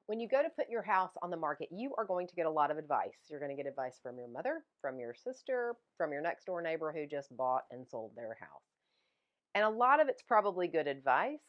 When you go to put your house on the market, you are going to get a lot of advice. You're going to get advice from your mother, from your sister, from your next door neighbor who just bought and sold their house. And a lot of it's probably good advice.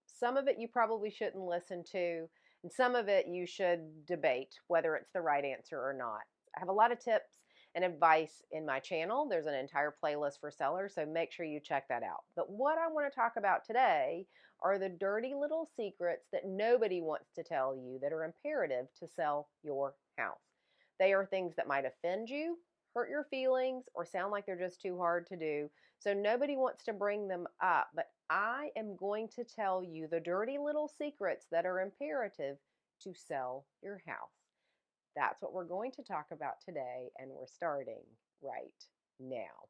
Some of it you probably shouldn't listen to, and some of it you should debate whether it's the right answer or not. I have a lot of tips and advice in my channel. There's an entire playlist for sellers, so make sure you check that out. But what I want to talk about today are the dirty little secrets that nobody wants to tell you that are imperative to sell your house. They are things that might offend you, hurt your feelings, or sound like they're just too hard to do. So nobody wants to bring them up, but I am going to tell you the dirty little secrets that are imperative to sell your house. That's what we're going to talk about today, and we're starting right now.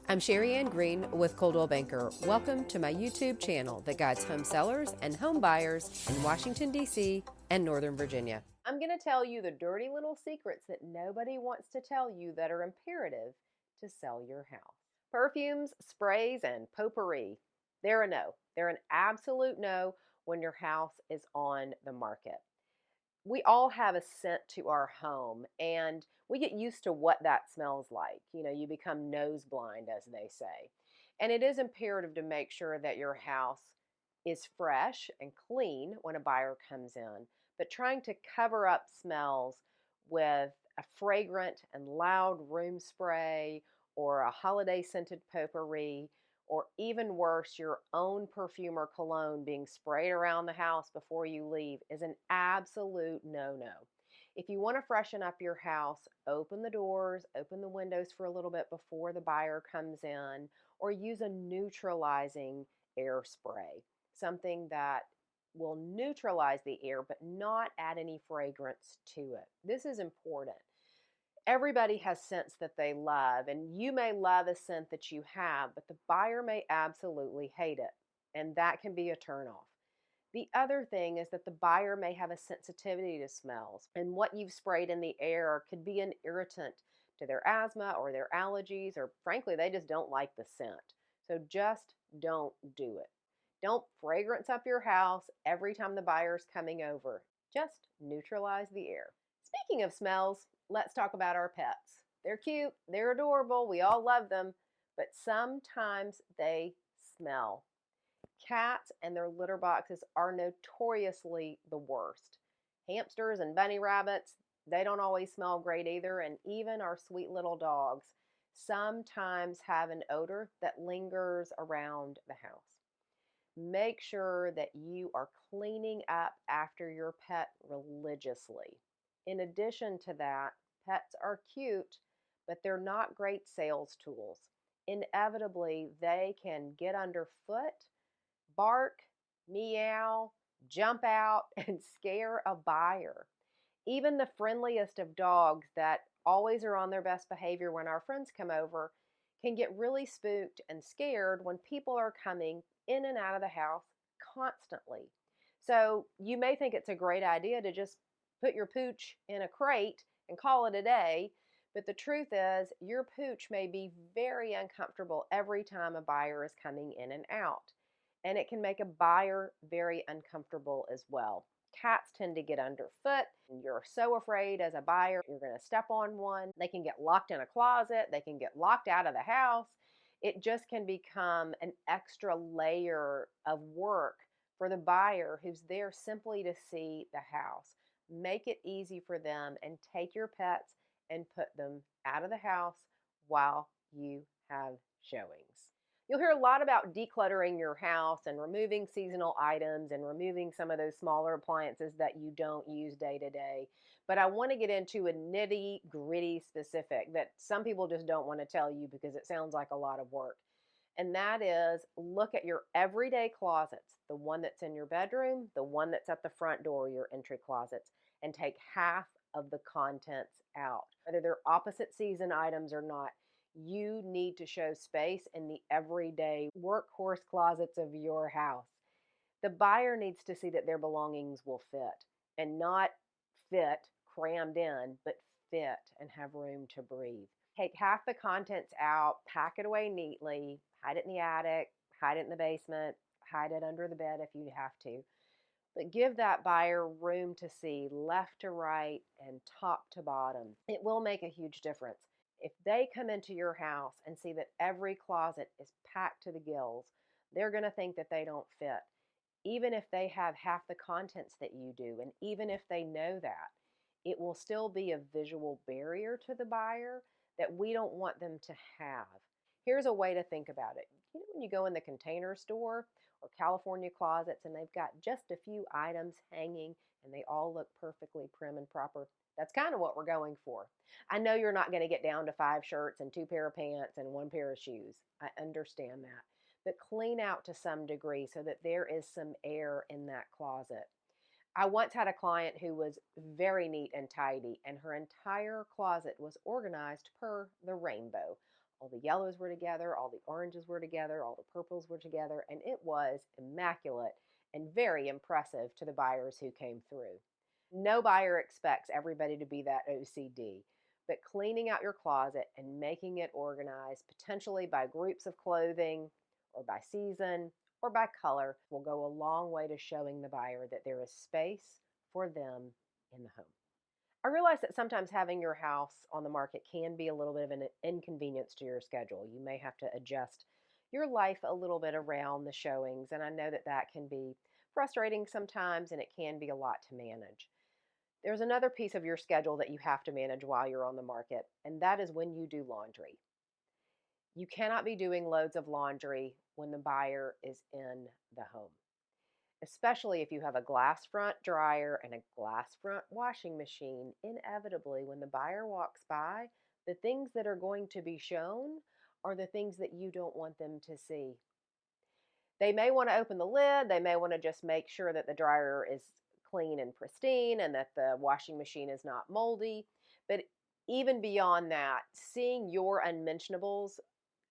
I'm Sherri Ann Green with Coldwell Banker. Welcome to my YouTube channel that guides home sellers and home buyers in Washington, D.C. and Northern Virginia. I'm going to tell you the dirty little secrets that nobody wants to tell you that are imperative to sell your house. Perfumes, sprays, and potpourri. They're a no. They're an absolute no when your house is on the market. We all have a scent to our home, and we get used to what that smells like. You know, you become nose blind, as they say. And it is imperative to make sure that your house is fresh and clean when a buyer comes in. But trying to cover up smells with a fragrant and loud room spray or a holiday scented potpourri, or even worse, your own perfume or cologne being sprayed around the house before you leave is an absolute no-no. If you want to freshen up your house, open the doors, open the windows for a little bit before the buyer comes in, or use a neutralizing air spray, something that will neutralize the air but not add any fragrance to it. This is important. Everybody has scents that they love, and you may love a scent that you have, but the buyer may absolutely hate it, and that can be a turnoff. The other thing is that the buyer may have a sensitivity to smells, and what you've sprayed in the air could be an irritant to their asthma or their allergies, or frankly, they just don't like the scent. So just don't do it. Don't fragrance up your house every time the buyer's coming over. Just neutralize the air. Speaking of smells, let's talk about our pets. They're cute, they're adorable, we all love them, but sometimes they smell. Cats and their litter boxes are notoriously the worst. Hamsters and bunny rabbits, they don't always smell great either, and even our sweet little dogs sometimes have an odor that lingers around the house. Make sure that you are cleaning up after your pet religiously. In addition to that, pets are cute, but they're not great sales tools. Inevitably, they can get underfoot, bark, meow, jump out, and scare a buyer. Even the friendliest of dogs that always are on their best behavior when our friends come over can get really spooked and scared when people are coming in and out of the house constantly. So you may think it's a great idea to just put your pooch in a crate and call it a day, but the truth is your pooch may be very uncomfortable every time a buyer is coming in and out. And it can make a buyer very uncomfortable as well. Cats tend to get underfoot, and you're so afraid as a buyer you're going to step on one. They can get locked in a closet, they can get locked out of the house. It just can become an extra layer of work for the buyer who's there simply to see the house. Make it easy for them and take your pets and put them out of the house while you have showings. You'll hear a lot about decluttering your house and removing seasonal items and removing some of those smaller appliances that you don't use day to day. But I want to get into a nitty gritty specific that some people just don't want to tell you because it sounds like a lot of work. And that is, look at your everyday closets, the one that's in your bedroom, the one that's at the front door, your entry closets, and take half of the contents out. Whether they're opposite season items or not, you need to show space in the everyday workhorse closets of your house. The buyer needs to see that their belongings will fit, and not fit crammed in, but fit and have room to breathe. Take half the contents out, pack it away neatly, hide it in the attic, hide it in the basement, hide it under the bed if you have to. but give that buyer room to see left to right and top to bottom. It will make a huge difference. If they come into your house and see that every closet is packed to the gills, they're going to think that they don't fit, even if they have half the contents that you do. And even if they know that, it will still be a visual barrier to the buyer that we don't want them to have. Here's a way to think about it. You know, when you go in the Container Store or California Closets and they've got just a few items hanging and they all look perfectly prim and proper, that's kind of what we're going for. I know you're not going to get down to 5 shirts and 2 pair of pants and 1 pair of shoes. I understand that. But clean out to some degree so that there is some air in that closet. I once had a client who was very neat and tidy, and her entire closet was organized per the rainbow. All the yellows were together, all the oranges were together, all the purples were together, and it was immaculate and very impressive to the buyers who came through. No buyer expects everybody to be that OCD, but cleaning out your closet and making it organized, potentially by groups of clothing or by season or by color, will go a long way to showing the buyer that there is space for them in the home. I realize that sometimes having your house on the market can be a little bit of an inconvenience to your schedule. You may have to adjust your life a little bit around the showings, and I know that that can be frustrating sometimes and it can be a lot to manage. There's another piece of your schedule that you have to manage while you're on the market, and that is when you do laundry. You cannot be doing loads of laundry when the buyer is in the home, especially if you have a glass front dryer and a glass front washing machine. Inevitably, when the buyer walks by, the things that are going to be shown are the things that you don't want them to see. They may want to open the lid, they may want to just make sure that the dryer is clean and pristine and that the washing machine is not moldy. But even beyond that, seeing your unmentionables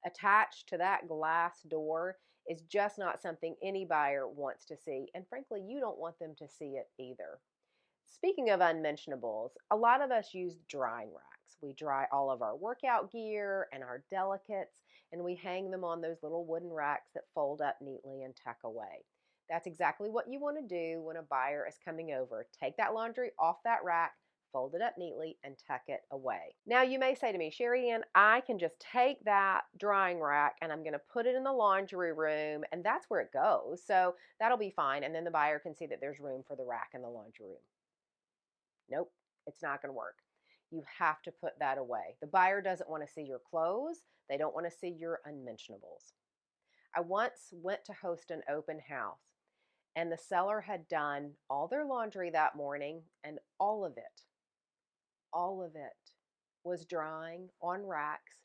attached to that glass door is just not something any buyer wants to see. And frankly, you don't want them to see it either. Speaking of unmentionables, a lot of us use drying racks. We dry all of our workout gear and our delicates, and we hang them on those little wooden racks that fold up neatly and tuck away. That's exactly what you want to do when a buyer is coming over. Take that laundry off that rack, fold it up neatly, and tuck it away. Now, you may say to me, Sherri Ann, I can just take that drying rack and I'm going to put it in the laundry room, and that's where it goes. So that'll be fine. And then the buyer can see that there's room for the rack in the laundry room. Nope, it's not going to work. You have to put that away. The buyer doesn't want to see your clothes. They don't want to see your unmentionables. I once went to host an open house, and the seller had done all their laundry that morning, and all of it was drying on racks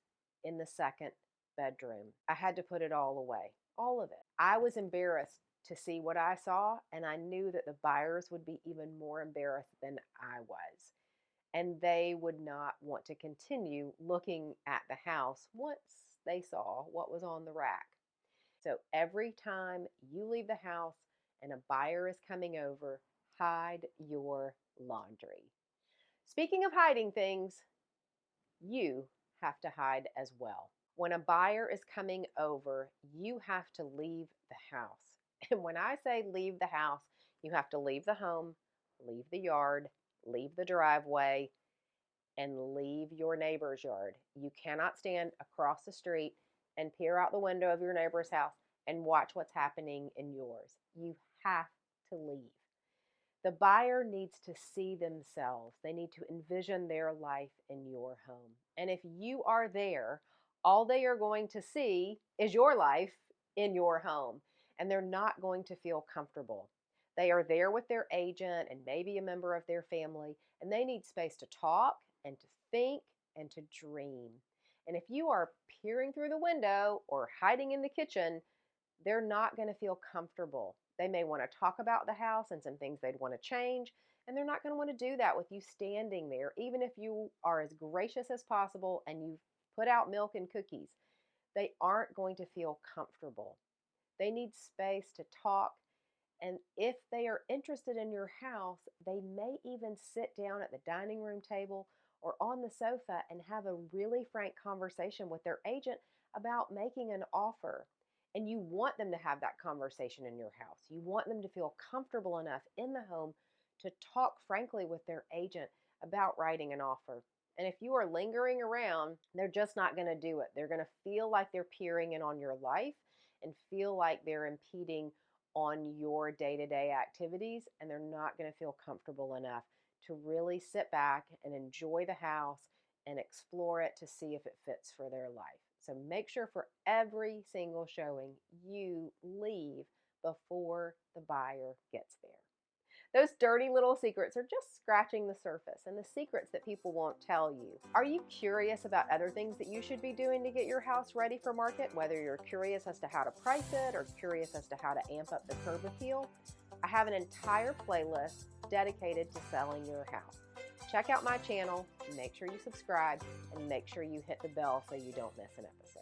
in the second bedroom. I had to put it all away, all of it. I was embarrassed to see what I saw, and I knew that the buyers would be even more embarrassed than I was. And they would not want to continue looking at the house once they saw what was on the rack. So every time you leave the house and a buyer is coming over, hide your laundry. Speaking of hiding things, you have to hide as well. When a buyer is coming over, you have to leave the house. And when I say leave the house, you have to leave the home, leave the yard, leave the driveway, and leave your neighbor's yard. You cannot stand across the street and peer out the window of your neighbor's house and watch what's happening in yours. You have to leave. The buyer needs to see themselves. They need to envision their life in your home. And if you are there, all they are going to see is your life in your home, and they're not going to feel comfortable. They are there with their agent and maybe a member of their family, and they need space to talk and to think and to dream. And if you are peering through the window or hiding in the kitchen, they're not going to feel comfortable. They may want to talk about the house and some things they'd want to change, and they're not going to want to do that with you standing there, even if you are as gracious as possible and you've put out milk and cookies. They aren't going to feel comfortable. They need space to talk, and if they are interested in your house, they may even sit down at the dining room table or on the sofa and have a really frank conversation with their agent about making an offer. And you want them to have that conversation in your house. You want them to feel comfortable enough in the home to talk frankly with their agent about writing an offer. And if you are lingering around, they're just not going to do it. They're going to feel like they're peering in on your life and feel like they're impeding on your day-to-day activities, and they're not going to feel comfortable enough to really sit back and enjoy the house and explore it to see if it fits for their life. So make sure for every single showing you leave before the buyer gets there. Those dirty little secrets are just scratching the surface and the secrets that people won't tell you. Are you curious about other things that you should be doing to get your house ready for market? Whether you're curious as to how to price it or curious as to how to amp up the curb appeal, I have an entire playlist dedicated to selling your house. Check out my channel, make sure you subscribe, and make sure you hit the bell so you don't miss an episode.